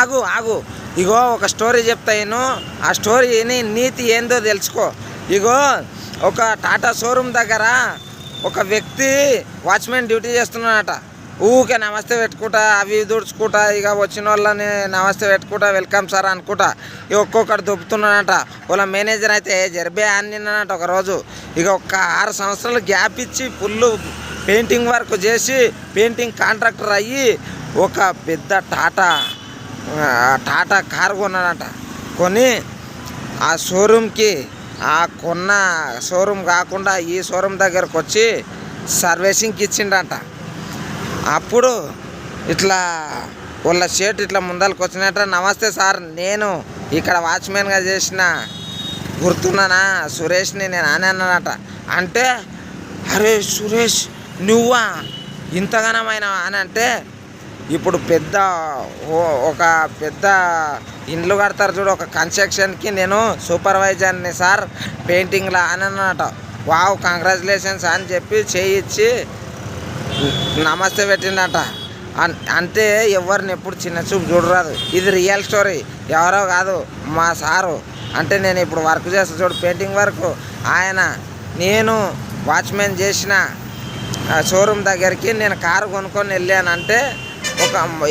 ఆగు ఆగు ఇగో ఒక స్టోరీ చెప్తాను. ఆ స్టోరీని నీతి ఏందో తెలుసుకో. ఇగో ఒక టాటా షోరూమ్ దగ్గర ఒక వ్యక్తి వాచ్మెన్ డ్యూటీ చేస్తున్నాడట. ఊకే నమస్తే పెట్టుకుంటా, అవి దుడుచుకుంటా, ఇక వచ్చిన వాళ్ళని నమస్తే పెట్టుకుంటా, వెల్కమ్ సార్ అనుకుంటా ఇక ఒక్కొక్కటి దొబ్బుతున్నాడట. వాళ్ళ మేనేజర్ అయితే జరిబే అన్నట ఒకరోజు. ఇక ఒక 6 సంవత్సరాలు గ్యాప్ ఇచ్చి ఫుల్ పెయింటింగ్ వర్క్ చేసి పెయింటింగ్ కాంట్రాక్టర్ అయ్యి ఒక పెద్ద టాటా కారు కొన్నాడట. కొని ఆ షోరూమ్కి ఆ కొన్న షోరూమ్ కాకుండా ఈ షోరూమ్ దగ్గరకు వచ్చి సర్వీసింగ్కి ఇచ్చిండట. అప్పుడు ఇట్లా వాళ్ళ షర్ట్ ఇట్లా ముందరకు వచ్చినట్ట, నమస్తే సార్, నేను ఇక్కడ వాచ్మెన్గా చేసిన గుర్తున్నానా సురేష్ని నేను అని అన్నాడట. అంటే అరే సురేష్ నువ్వా ఇంతగానమైనా అని అంటే, ఇప్పుడు ఒక పెద్ద ఇండ్లు కడతారు చూడు, ఒక కన్స్ట్రక్షన్కి నేను సూపర్వైజర్ని సార్ పెయింటింగ్లా అని అన్నట. వావ్ కంగ్రాచులేషన్స్ అని చెప్పి చేయించి నమస్తే పెట్టిండట. అంటే ఎవరిని ఎప్పుడు చిన్న చూపు చూడరాదు. ఇది రియల్ స్టోరీ, ఎవరో కాదు మా సారు. అంటే నేను ఇప్పుడు వర్క్ చేస్తా చూడు పెయింటింగ్ వర్క్, ఆయన నేను వాచ్మెన్ చేసిన షోరూమ్ దగ్గరికి నేను కారు కొనుక్కొని వెళ్ళానంటే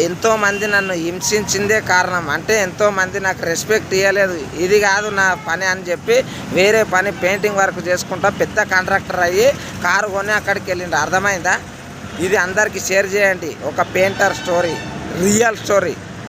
ఎంతోమంది నన్ను హింసించిందే కారణం. అంటే ఎంతోమంది నాకు రెస్పెక్ట్ ఇవ్వలేదు, ఇది కాదు నా పని అని చెప్పి వేరే పని పెయింటింగ్ వర్క్ చేసుకుంటా పెద్ద కాంట్రాక్టర్ అయ్యి కారు కొని అక్కడికి వెళ్ళిండు. అర్థమైందా? ఇది అందరికీ షేర్ చేయండి. ఒక పెయింటర్ స్టోరీ, రియల్ స్టోరీ.